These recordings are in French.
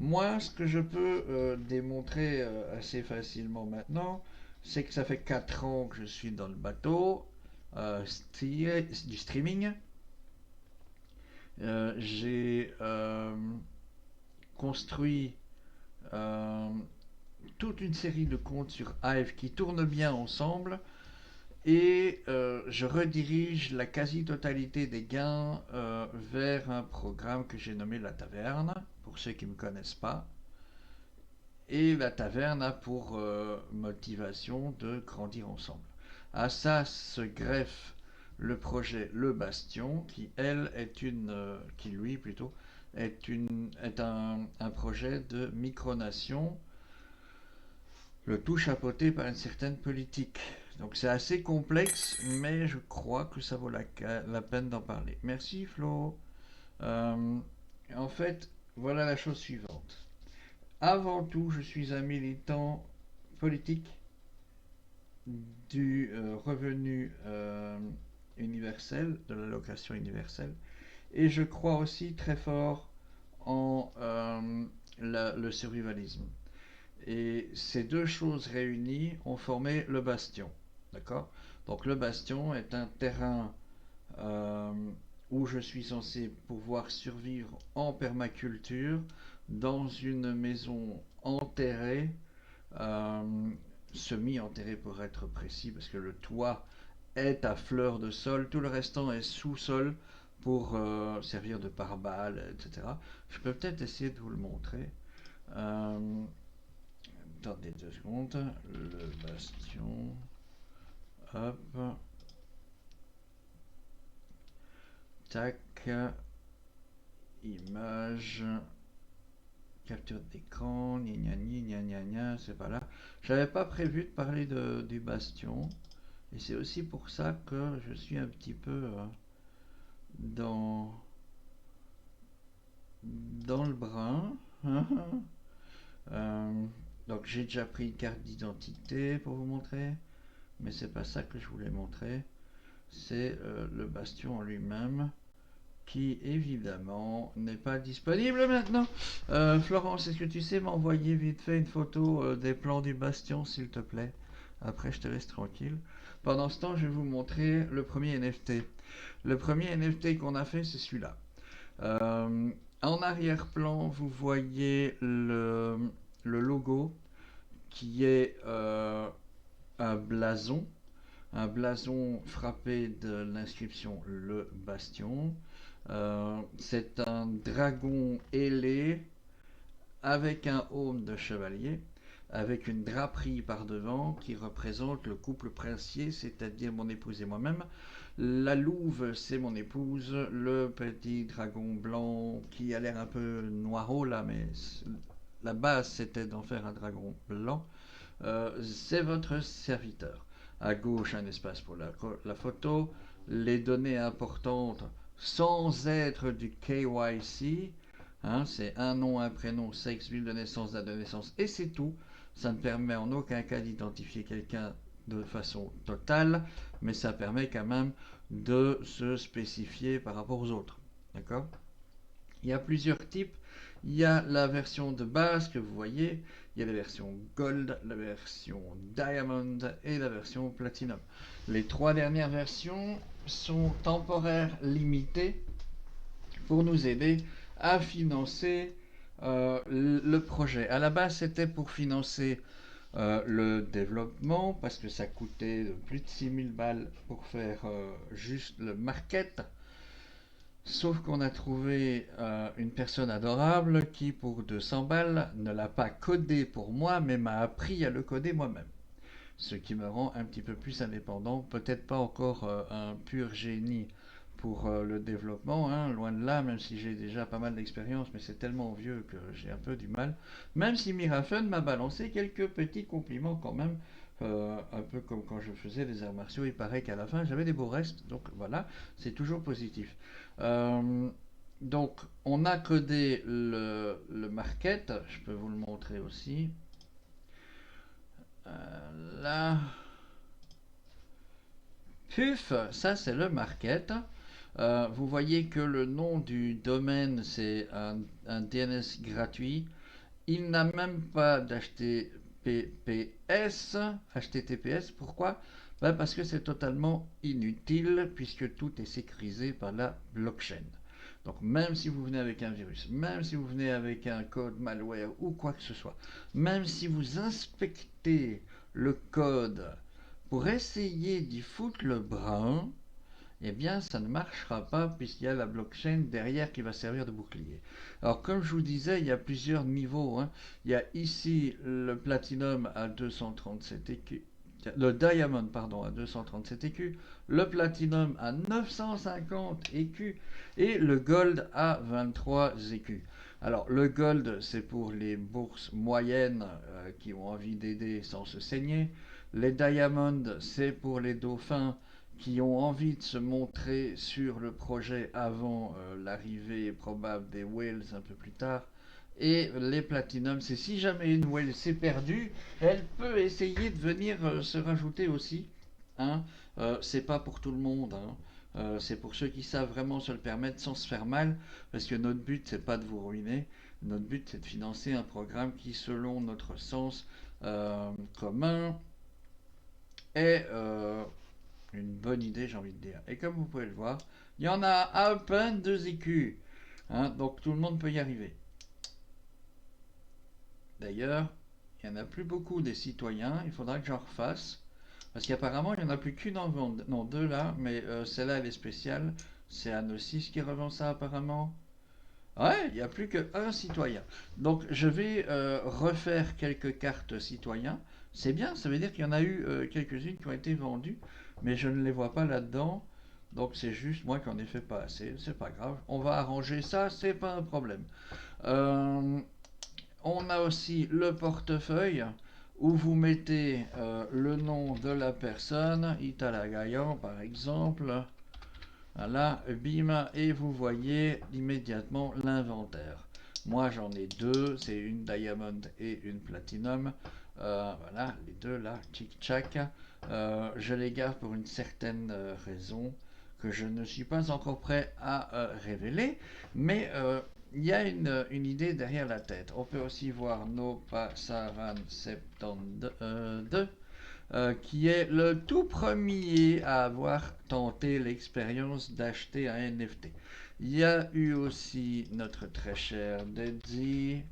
Moi, ce que je peux démontrer assez facilement maintenant, c'est que ça fait 4 ans que je suis dans le bateau du streaming. J'ai construit euh, toute une série de comptes sur Hive qui tournent bien ensemble et je redirige la quasi-totalité des gains vers un programme que j'ai nommé La Taverne, pour ceux qui ne me connaissent pas. Et la taverne a pour motivation de grandir ensemble. À ça se greffe le projet Le Bastion, qui lui plutôt, est un projet de micronation, le tout chapeauté par une certaine politique. Donc c'est assez complexe, mais je crois que ça vaut la peine d'en parler. Merci Flo. Euh, En fait, voilà la chose suivante. Avant tout, je suis un militant politique du revenu universel, de l'allocation universelle, et je crois aussi très fort en le survivalisme. Et ces deux choses réunies ont formé le Bastion. D'accord. Donc le Bastion est un terrain euh, où je suis censé pouvoir survivre en permaculture dans une maison enterrée, euh, semi-enterrée pour être précis, parce que le toit est à fleur de sol, tout le restant est sous-sol pour servir de pare-balles, etc. Je peux peut-être essayer de vous le montrer. Euh, Attendez 2 secondes. Le bastion. Hop. Tac. Image. Capture d'écran. Gna gna gna gna. C'est pas là. J'avais pas prévu de parler du bastion. Et c'est aussi pour ça que je suis un petit peu dans, dans le brin. Euh, donc j'ai déjà pris une carte d'identité pour vous montrer, mais c'est pas ça que je voulais montrer. C'est le bastion en lui-même qui évidemment n'est pas disponible maintenant. Florence, est-ce que tu sais m'envoyer vite fait une photo des plans du bastion, s'il te plaît? Après, je te laisse tranquille. Pendant ce temps, je vais vous montrer le premier NFT. Le premier NFT qu'on a fait, c'est celui-là. Euh, En arrière-plan, vous voyez le logo qui est un un blason frappé de l'inscription Le Bastion. C'est un dragon ailé avec un aume de chevalier, avec une draperie par devant qui représente le couple princier, c'est-à-dire mon épouse et moi-même. La louve, c'est mon épouse. Le petit dragon blanc qui a l'air un peu noirot là, mais la base c'était d'en faire un dragon blanc. C'est votre serviteur. À gauche, un espace pour la photo, les données importantes sans être du KYC. Hein, c'est un nom, un prénom, sexe, ville de naissance, date de naissance, et c'est tout. Ça ne permet en aucun cas d'identifier quelqu'un de façon totale, mais ça permet quand même de se spécifier par rapport aux autres. D'accord. Il y a plusieurs types. Il y a la version de base que vous voyez, il y a la version Gold, la version Diamond et la version Platinum. Les trois dernières versions sont temporaires limitées pour nous aider à financer le projet. À la base, c'était pour financer le développement parce que ça coûtait plus de 6 000 balles pour faire juste le market. Sauf qu'on a trouvé une personne adorable qui, pour 200 balles, ne l'a pas codé pour moi, mais m'a appris à le coder moi-même. Ce qui me rend un petit peu plus indépendant. Peut-être pas encore un pur génie pour le développement, hein, loin de là, même si j'ai déjà pas mal d'expérience, mais c'est tellement vieux que j'ai un peu du mal. Même si Mirafen m'a balancé quelques petits compliments quand même, un peu comme quand je faisais les arts martiaux, il paraît qu'à la fin j'avais des beaux restes, donc voilà, c'est toujours positif. Euh, donc on a codé le market, je peux vous le montrer aussi. Là, puf, ça c'est le market. Vous voyez que le nom du domaine c'est un DNS gratuit. Il n'a même pas d'HTTPS. HTTPS, pourquoi? Ben parce que c'est totalement inutile puisque tout est sécurisé par la blockchain. Donc même si vous venez avec un virus, même si vous venez avec un code malware ou quoi que ce soit, même si vous inspectez le code pour essayer d'y foutre le brin, eh bien ça ne marchera pas puisqu'il y a la blockchain derrière qui va servir de bouclier. Alors comme je vous disais, il y a plusieurs niveaux, hein. Il y a ici le platinum à 237 écus, le diamond pardon à 237 écus, le platinum à 950 écus et le gold à 23 écus. Alors le gold c'est pour les bourses moyennes qui ont envie d'aider sans se saigner. Les diamonds c'est pour les dauphins qui ont envie de se montrer sur le projet avant l'arrivée probable des whales un peu plus tard. Et les platinum, c'est si jamais une whale s'est perdue, elle peut essayer de venir se rajouter aussi. Hein. C'est pas pour tout le monde. Hein. C'est pour ceux qui savent vraiment se le permettre sans se faire mal, parce que notre but c'est pas de vous ruiner. Notre but c'est de financer un programme qui, selon notre sens commun, est une bonne idée, j'ai envie de dire. Et comme vous pouvez le voir, il y en a à peine 2 écus. Hein, donc tout le monde peut y arriver. D'ailleurs, il n'y en a plus beaucoup des citoyens. Il faudra que j'en refasse. Parce qu'apparemment, il n'y en a plus qu'une en vente. Non, deux là, mais celle-là, elle est spéciale. C'est Anno 6 qui revend ça apparemment. Ouais, il n'y a plus qu'un citoyen. Donc je vais refaire quelques cartes citoyens. C'est bien, ça veut dire qu'il y en a eu quelques-unes qui ont été vendues, mais je ne les vois pas là-dedans. Donc c'est juste moi qui en ai fait pas assez. C'est pas grave. On va arranger ça, c'est pas un problème. Euh, on a aussi le portefeuille où vous mettez le nom de la personne, Italagayan par exemple. Voilà, bim, et vous voyez immédiatement l'inventaire. Moi j'en ai deux, c'est une diamond et une platinum. Voilà, les deux là, tchic-tchac. Je les garde pour une certaine raison que je ne suis pas encore prêt à révéler, mais il y a une idée derrière la tête. On peut aussi voir Nopasaran 72 qui est le tout premier à avoir tenté l'expérience d'acheter un NFT. Il y a eu aussi notre très cher Dedzi.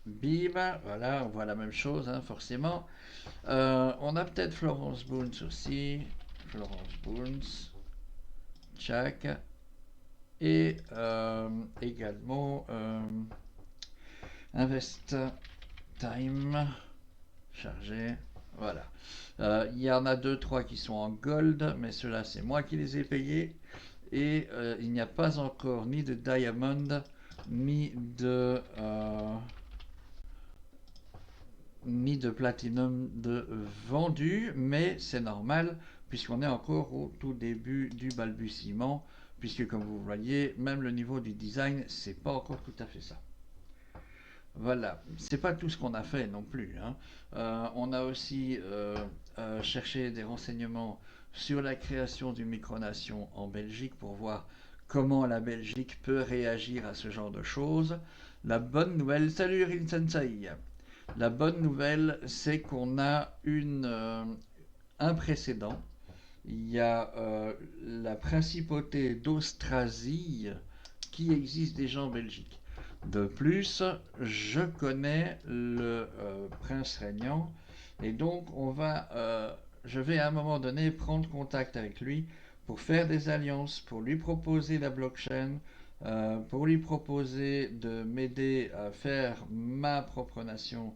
Bim, voilà, on voit la même chose, hein, forcément. On a peut-être Florence Boons aussi. Florence Boons. Tchac. Et également Invest Time. Chargé. Voilà. Il y en a deux, trois qui sont en gold, mais ceux-là, c'est moi qui les ai payés. Et il n'y a pas encore ni de diamond, ni de, ni de platinum de vendu, mais c'est normal, puisqu'on est encore au tout début du balbutiement, puisque comme vous voyez, même le niveau du design, c'est pas encore tout à fait ça. Voilà, c'est pas tout ce qu'on a fait non plus. Hein. On a aussi cherché des renseignements sur la création d'une micronation en Belgique pour voir comment la Belgique peut réagir à ce genre de choses. La bonne nouvelle, salut Rinsensei. La bonne nouvelle, c'est qu'on a un précédent. Il y a la principauté d'Austrasie qui existe déjà en Belgique. De plus, je connais le prince régnant et donc je vais à un moment donné prendre contact avec lui pour faire des alliances, pour lui proposer la blockchain, pour lui proposer de m'aider à faire ma propre nation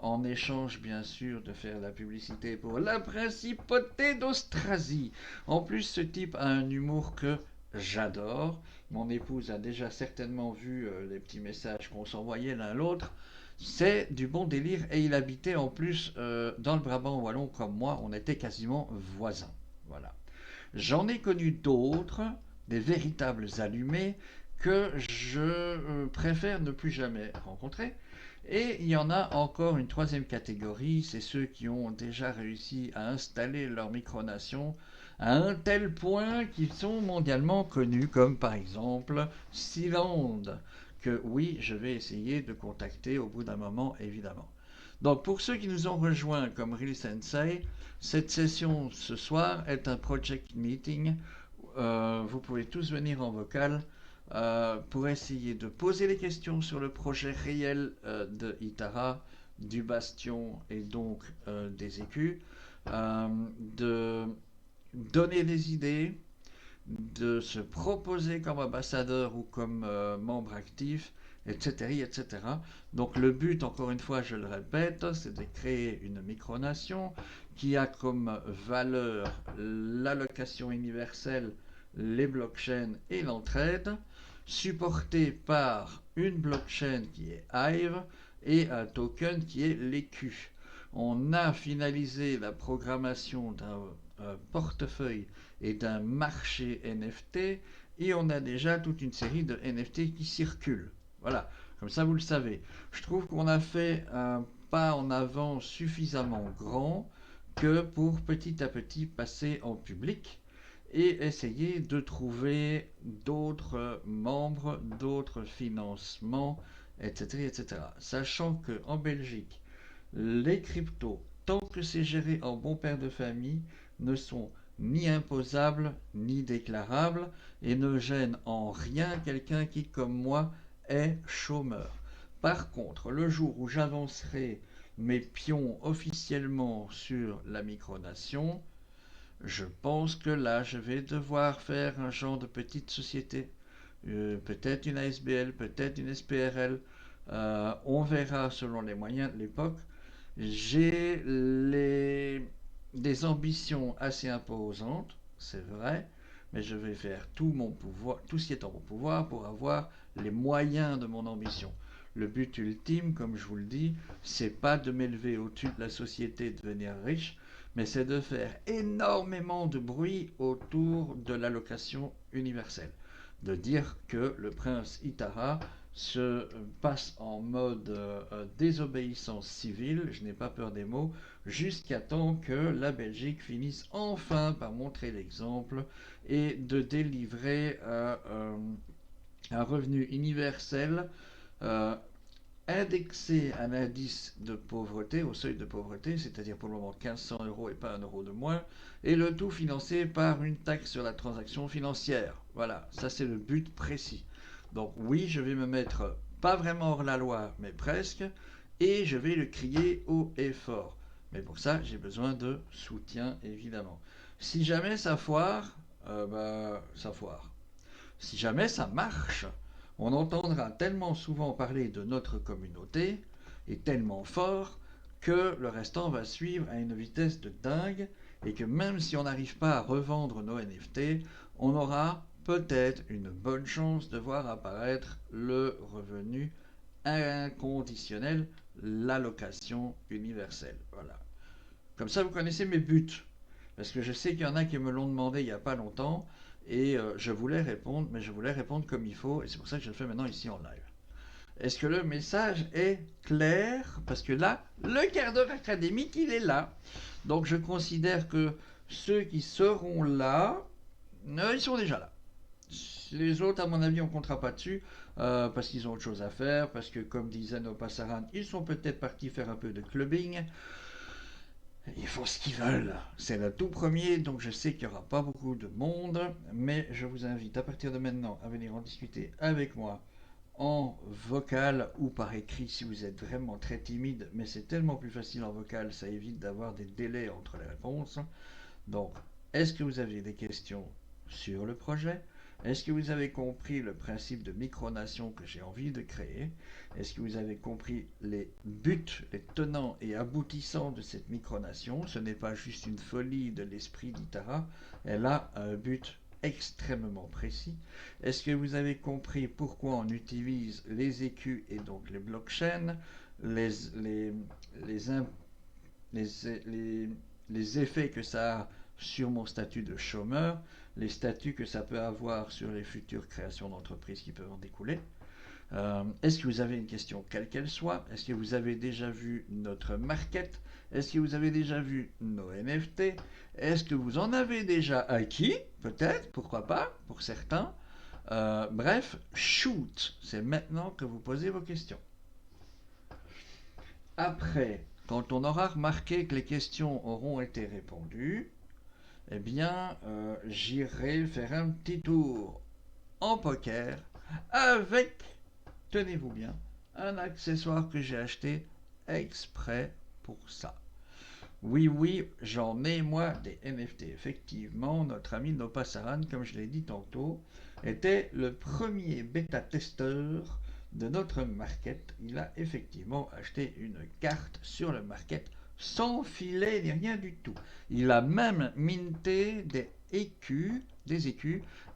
en échange bien sûr de faire la publicité pour la principauté d'Austrasie. En plus, ce type a un humour que j'adore. Mon épouse a déjà certainement vu les petits messages qu'on s'envoyait l'un l'autre. C'est du bon délire et il habitait en plus dans le Brabant wallon comme moi, on était quasiment voisins. Voilà. J'en ai connu d'autres, des véritables allumés, que je préfère ne plus jamais rencontrer. Et il y en a encore une troisième catégorie, c'est ceux qui ont déjà réussi à installer leur micronation à un tel point qu'ils sont mondialement connus, comme par exemple Sealand, que oui, je vais essayer de contacter au bout d'un moment, évidemment. Donc pour ceux qui nous ont rejoints comme Real Sensei, cette session ce soir est un project meeting. Vous pouvez tous venir en vocal pour essayer de poser les questions sur le projet réel de Itara, du Bastion et donc des écus, de donner des idées, de se proposer comme ambassadeur ou comme membre actif, etc., etc. Donc le but, encore une fois, je le répète, c'est de créer une micronation qui a comme valeur l'allocation universelle, les blockchains et l'entraide, supportée par une blockchain qui est Hive et un token qui est l'EQ. On a finalisé la programmation d'un portefeuille et d'un marché NFT, et on a déjà toute une série de NFT qui circulent. Voilà, comme ça vous le savez. Je trouve qu'on a fait un pas en avant suffisamment grand que pour petit à petit passer en public et essayer de trouver d'autres membres, d'autres financements, etc., etc. Sachant qu'en Belgique, les cryptos, tant que c'est géré en bon père de famille, ne sont ni imposables ni déclarables et ne gênent en rien quelqu'un qui, comme moi, est chômeur. Par contre, le jour où j'avancerai mes pions officiellement sur la micronation, je pense que là, je vais devoir faire un genre de petite société. Peut-être une ASBL, peut-être une SPRL. On verra selon les moyens de l'époque. J'ai des ambitions assez imposantes, c'est vrai, mais je vais faire tout mon pouvoir, tout ce qui est en mon pouvoir pour avoir les moyens de mon ambition. Le but ultime, comme je vous le dis, c'est pas de m'élever au-dessus de la société et de devenir riche, mais c'est de faire énormément de bruit autour de l'allocation universelle. De dire que le prince Itara se passe en mode désobéissance civile, je n'ai pas peur des mots, jusqu'à temps que la Belgique finisse enfin par montrer l'exemple et de délivrer un revenu universel euh, indexé à l'indice de pauvreté, au seuil de pauvreté, c'est-à-dire pour le moment 1500 euros et pas un euro de moins, et le tout financé par une taxe sur la transaction financière. Voilà, ça c'est le but précis. Donc oui, je vais me mettre pas vraiment hors la loi, mais presque, et je vais le crier haut et fort. Mais pour ça, j'ai besoin de soutien, évidemment. Si jamais ça foire, ça foire. Si jamais ça marche, on entendra tellement souvent parler de notre communauté, et tellement fort, que le restant va suivre à une vitesse de dingue, et que même si on n'arrive pas à revendre nos NFT, on aura peut-être une bonne chance de voir apparaître le revenu inconditionnel, l'allocation universelle. Voilà. Comme ça, vous connaissez mes buts. Parce que je sais qu'il y en a qui me l'ont demandé il n'y a pas longtemps, et je voulais répondre, mais je voulais répondre comme il faut, et c'est pour ça que je le fais maintenant ici en live. Est-ce que le message est clair? Parce que là, le quart d'heure académique, il est là. Donc je considère que ceux qui seront là, ils sont déjà là. Les autres, à mon avis, on ne comptera pas dessus, parce qu'ils ont autre chose à faire, parce que comme disait nos passaran, ils sont peut-être partis faire un peu de clubbing. Ils font ce qu'ils veulent. C'est le tout premier, donc je sais qu'il n'y aura pas beaucoup de monde, mais je vous invite à partir de maintenant à venir en discuter avec moi en vocal ou par écrit si vous êtes vraiment très timide, mais c'est tellement plus facile en vocal, ça évite d'avoir des délais entre les réponses. Donc, est-ce que vous avez des questions sur le projet? Est-ce que vous avez compris le principe de micronation que j'ai envie de créer? Est-ce que vous avez compris les buts, les tenants et aboutissants de cette micronation? Ce n'est pas juste une folie de l'esprit d'Itara, elle a un but extrêmement précis. Est-ce que vous avez compris pourquoi on utilise les écus et donc les blockchains, les, les, les effets que ça a sur mon statut de chômeur, les statuts que ça peut avoir sur les futures créations d'entreprises qui peuvent en découler? Est-ce que vous avez une question quelle qu'elle soit? Est-ce que vous avez déjà vu notre market? Est-ce que vous avez déjà vu nos NFT? Est-ce que vous en avez déjà acquis? Peut-être, pourquoi pas, pour certains. Bref, shoot, c'est maintenant que vous posez vos questions. Après, quand on aura remarqué que les questions auront été répondues, eh bien, j'irai faire un petit tour en poker avec, tenez-vous bien, un accessoire que j'ai acheté exprès pour ça. Oui, oui, j'en ai moi des NFT. Effectivement, notre ami Nopassaran, comme je l'ai dit tantôt, était le premier bêta-testeur de notre market. Il a effectivement acheté une carte sur le market sans filet ni rien du tout. Il a même minté des écus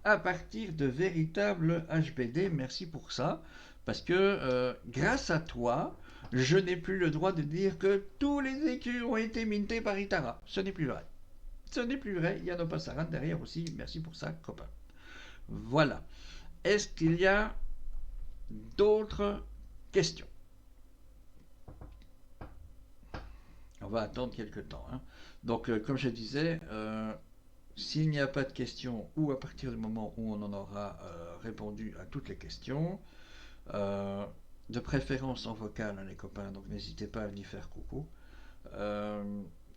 à partir de véritables HBD. Merci pour ça, parce que grâce à toi, je n'ai plus le droit de dire que tous les écus ont été mintés par Itara. Ce n'est plus vrai. Ce n'est plus vrai. Il y a Nopassaran derrière aussi. Merci pour ça, copain. Voilà. Est-ce qu'il y a d'autres questions? On va attendre quelques temps. Hein. Donc, comme je disais, s'il n'y a pas de questions ou à partir du moment où on en aura répondu à toutes les questions, de préférence en vocal, hein, les copains, donc n'hésitez pas à venir faire coucou.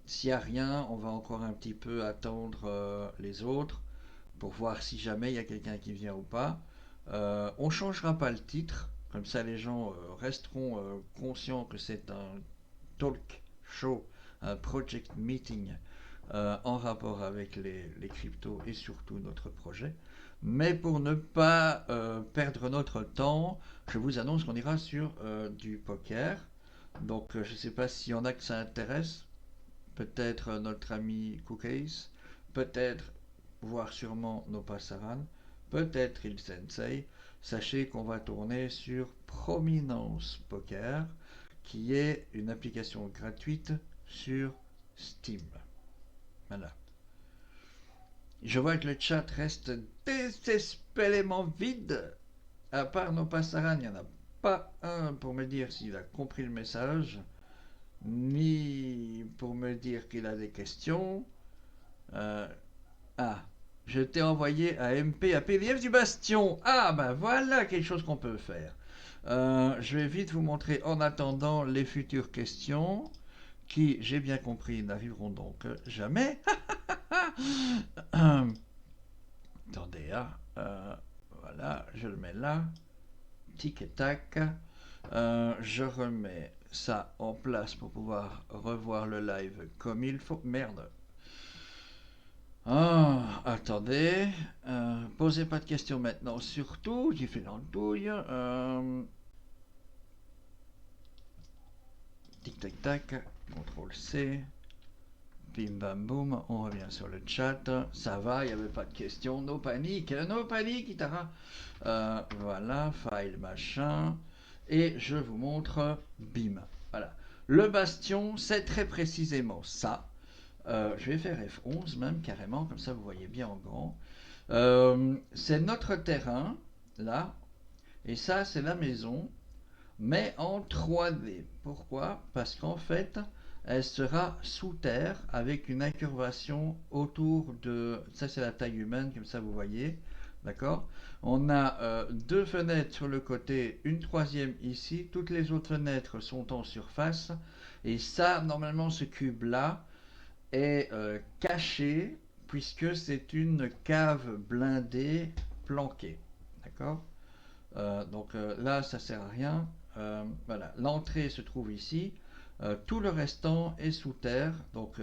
S'il n'y a rien, on va encore un petit peu attendre les autres pour voir si jamais il y a quelqu'un qui vient ou pas. On ne changera pas le titre, comme ça les gens resteront conscients que c'est un talk show, un project meeting en rapport avec les cryptos et surtout notre projet. Mais pour ne pas perdre notre temps, je vous annonce qu'on ira sur du poker. Donc je ne sais pas s'il y en a que ça intéresse. Peut-être notre ami Cookies, peut-être, voire sûrement Nopassaran, peut-être il Sensei. Sachez qu'on va tourner sur Prominence Poker, qui est une application gratuite sur Steam. Voilà. Je vois que le chat reste désespérément vide. À part Nopassaran, il n'y en a pas un pour me dire s'il a compris le message, ni pour me dire qu'il a des questions. Ah, je t'ai envoyé à MP à PDF du Bastion. Ah, ben voilà quelque chose qu'on peut faire. Je vais vite vous montrer en attendant les futures questions qui, j'ai bien compris, n'arriveront donc jamais. Attendez, hein. Voilà, je le mets là. Tic et tac. Je remets ça en place pour pouvoir revoir le live comme il faut. Merde. Ah, attendez. Posez pas de questions maintenant. Surtout, j'ai fait l'andouille. Tic tac tac. CTRL C. Bim bam boum. On revient sur le chat. Ça va, il n'y avait pas de questions. No panique. No panique, Itara. Voilà, file machin. Et je vous montre. Bim. Voilà. Le bastion, c'est très précisément ça. Je vais faire F11 même carrément, comme ça vous voyez bien en grand. C'est notre terrain, là, et ça c'est la maison, mais en 3D. Pourquoi? Parce qu'en fait, elle sera sous terre avec une incurvation autour de... Ça c'est la taille humaine, comme ça vous voyez. D'accord? On a deux fenêtres sur le côté, une troisième ici. Toutes les autres fenêtres sont en surface. Et ça, normalement, ce cube-là, est caché puisque c'est une cave blindée planquée. D'accord? Donc là, ça sert à rien. Voilà, l'entrée se trouve ici. Tout le restant est sous terre. Donc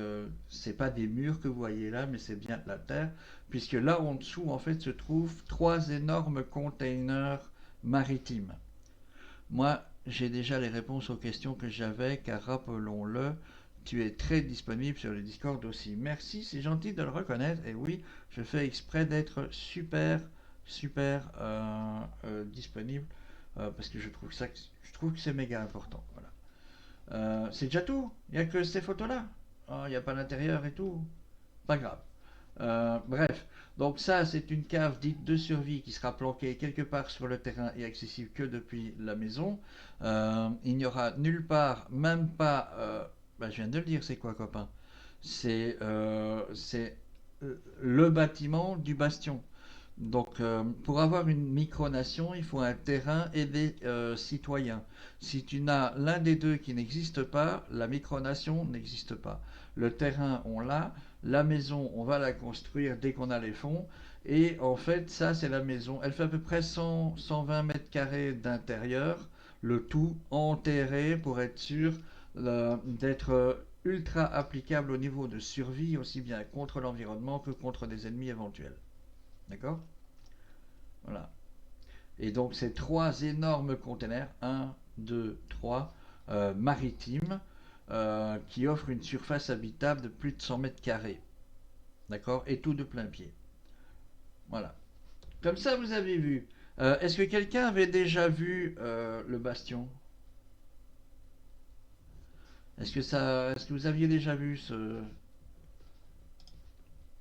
c'est pas des murs que vous voyez là, mais c'est bien la terre, puisque là en dessous en fait se trouvent trois énormes containers maritimes. Moi, j'ai déjà les réponses aux questions que j'avais, car rappelons-le, tu es très disponible sur le Discord aussi. Merci, c'est gentil de le reconnaître. Et oui, je fais exprès d'être super disponible parce que je trouve que c'est méga important. Voilà. C'est déjà tout. Il n'y a que ces photos-là. Oh, il n'y a pas l'intérieur et tout. Pas grave. Bref, donc ça c'est une cave dite de survie qui sera planquée quelque part sur le terrain et accessible que depuis la maison. Il n'y aura nulle part, même pas... bah, je viens de le dire, c'est quoi copain? C'est le bâtiment du bastion. Donc, pour avoir une micronation, il faut un terrain et des citoyens. Si tu n'as l'un des deux qui n'existe pas, la micronation n'existe pas. Le terrain, on l'a. La maison, on va la construire dès qu'on a les fonds. Et en fait, ça, c'est la maison. Elle fait à peu près 100-120 mètres carrés d'intérieur, le tout enterré pour être sûr d'être ultra applicable au niveau de survie, aussi bien contre l'environnement que contre des ennemis éventuels. D'accord? Voilà. Et donc ces trois énormes containers, un, 2, 3, maritimes, qui offrent une surface habitable de plus de 100 mètres carrés. D'accord? Et tout de plein pied. Voilà. Comme ça, vous avez vu. Est-ce que quelqu'un avait déjà vu le bastion? Est-ce que vous aviez déjà vu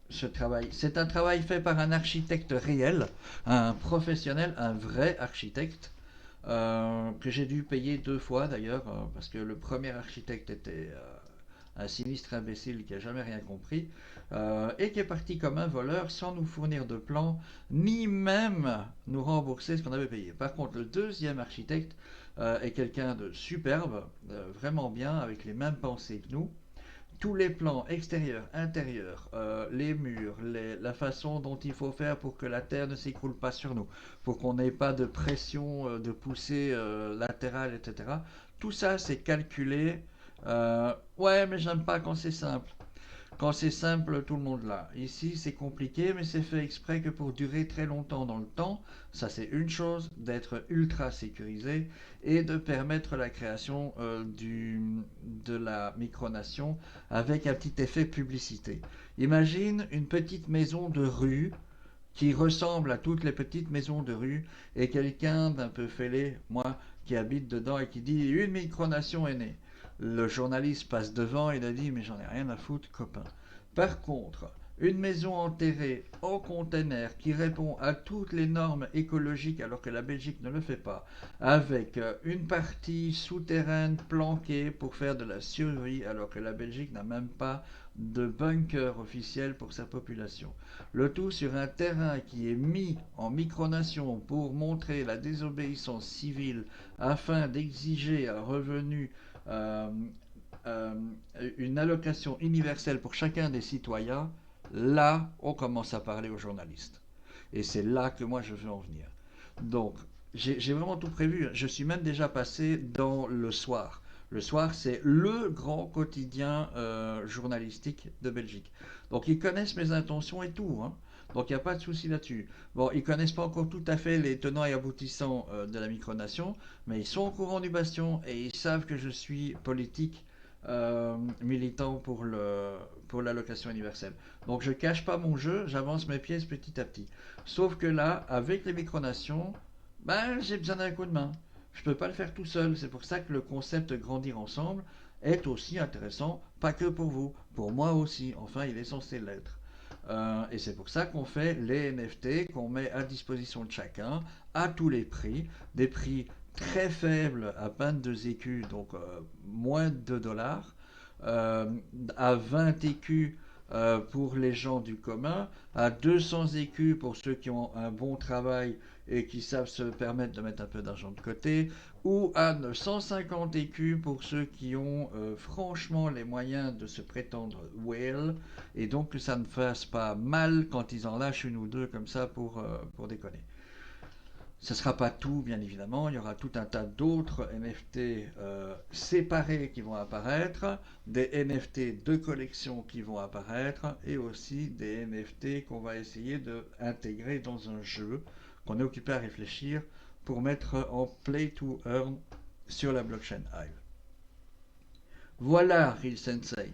ce travail? C'est un travail fait par un architecte réel, un professionnel, un vrai architecte, que j'ai dû payer 2 fois d'ailleurs, parce que le premier architecte était un sinistre imbécile qui n'a jamais rien compris, et qui est parti comme un voleur sans nous fournir de plan, ni même nous rembourser ce qu'on avait payé. Par contre, le deuxième architecte est quelqu'un de superbe, vraiment bien, avec les mêmes pensées que nous. Tous les plans extérieurs, intérieurs, les murs, la façon dont il faut faire pour que la terre ne s'écroule pas sur nous, pour qu'on n'ait pas de pression de poussée latérale, etc. Tout ça, c'est calculé. Ouais, mais j'aime pas quand c'est simple. Quand c'est simple, tout le monde l'a. Ici, c'est compliqué, mais c'est fait exprès que pour durer très longtemps dans le temps. Ça, c'est une chose, d'être ultra sécurisé et de permettre la création de la micronation avec un petit effet publicité. Imagine une petite maison de rue qui ressemble à toutes les petites maisons de rue et quelqu'un d'un peu fêlé, moi, qui habite dedans et qui dit une micronation est née. Le journaliste passe devant, il a dit mais j'en ai rien à foutre, copain. Par contre, une maison enterrée en container qui répond à toutes les normes écologiques alors que la Belgique ne le fait pas, avec une partie souterraine planquée pour faire de la survie alors que la Belgique n'a même pas de bunker officiel pour sa population. Le tout sur un terrain qui est mis en micronation pour montrer la désobéissance civile afin d'exiger un revenu, euh, euh, une allocation universelle pour chacun des citoyens, là, on commence à parler aux journalistes. Et c'est là que moi je veux en venir. Donc, j'ai vraiment tout prévu. Je suis même déjà passé dans le soir. Le soir, c'est le grand quotidien journalistique de Belgique. Donc, ils connaissent mes intentions et tout, hein. Donc, il n'y a pas de souci là-dessus. Bon, ils connaissent pas encore tout à fait les tenants et aboutissants de la micronation, mais ils sont au courant du bastion et ils savent que je suis politique, militant pour l'allocation universelle. Donc, je cache pas mon jeu, j'avance mes pièces petit à petit. Sauf que là, avec les micronations, ben, j'ai besoin d'un coup de main. Je ne peux pas le faire tout seul. C'est pour ça que le concept grandir ensemble est aussi intéressant, pas que pour vous, pour moi aussi. Enfin, il est censé l'être. Et c'est pour ça qu'on fait les NFT, qu'on met à disposition de chacun, à tous les prix, des prix très faibles à 22 écus, donc moins de 2 dollars, euh, à 20 écus pour les gens du commun, à 200 écus pour ceux qui ont un bon travail et qui savent se permettre de mettre un peu d'argent de côté, ou à 150 écus pour ceux qui ont franchement les moyens de se prétendre whale, et donc que ça ne fasse pas mal quand ils en lâchent une ou deux comme ça pour déconner. Ce ne sera pas tout, bien évidemment. Il y aura tout un tas d'autres NFT séparés qui vont apparaître, des NFT de collection qui vont apparaître, et aussi des NFT qu'on va essayer d'intégrer dans un jeu qu'on est occupé à réfléchir pour mettre en play to earn sur la blockchain Hive. Voilà, Real Sensei.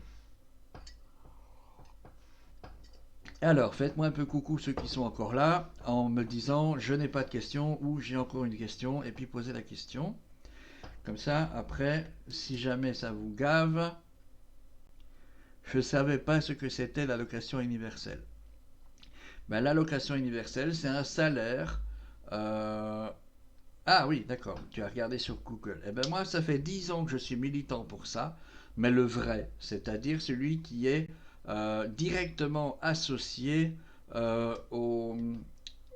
Alors, faites-moi un peu coucou ceux qui sont encore là en me disant je n'ai pas de question ou j'ai encore une question et puis posez la question. Comme ça, après, si jamais ça vous gave, je ne savais pas ce que c'était l'allocation universelle. Ben, l'allocation universelle, c'est un salaire. euh, Ah oui, d'accord, tu as regardé sur Google. Eh ben moi, ça fait 10 ans que je suis militant pour ça, mais le vrai, c'est-à-dire celui qui est directement associé euh, au,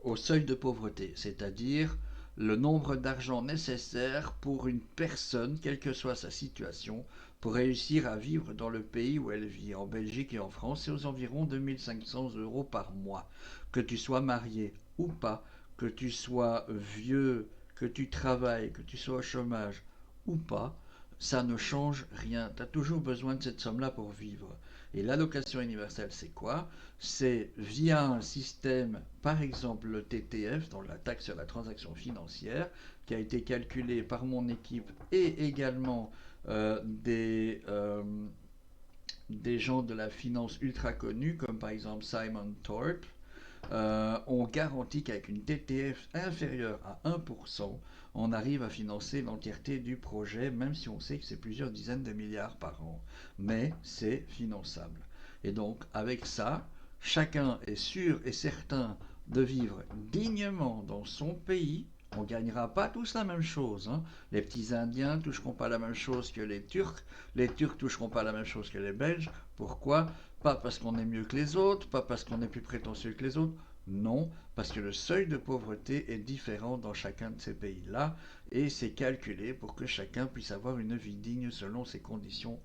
au seuil de pauvreté, c'est-à-dire le nombre d'argent nécessaire pour une personne, quelle que soit sa situation, pour réussir à vivre dans le pays où elle vit. En Belgique et en France, c'est aux environs 2 500 € par mois. Que tu sois marié ou pas, que tu sois vieux, que tu travailles, que tu sois au chômage ou pas, ça ne change rien. Tu as toujours besoin de cette somme-là pour vivre. Et l'allocation universelle, c'est quoi? C'est via un système, par exemple le TTF, dans la taxe sur la transaction financière, qui a été calculé par mon équipe et également euh, des, euh, des gens de la finance ultra connus, comme par exemple Simon Thorpe, on garantit qu'avec une TTF inférieure à 1%, on arrive à financer l'entièreté du projet, même si on sait que c'est plusieurs dizaines de milliards par an. Mais c'est finançable. Et donc, avec ça, chacun est sûr et certain de vivre dignement dans son pays. On ne gagnera pas tous la même chose, hein. Les petits Indiens ne toucheront pas la même chose que les Turcs ne toucheront pas la même chose que les Belges. Pourquoi? Pas parce qu'on est mieux que les autres, pas parce qu'on est plus prétentieux que les autres, non, parce que le seuil de pauvreté est différent dans chacun de ces pays-là et c'est calculé pour que chacun puisse avoir une vie digne selon ses conditions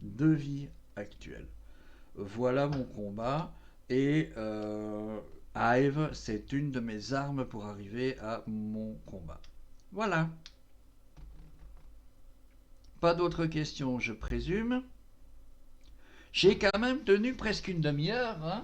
de vie actuelles. Voilà mon combat et Hive, c'est une de mes armes pour arriver à mon combat. Voilà. Pas d'autres questions, je présume. J'ai quand même tenu presque une demi-heure, hein.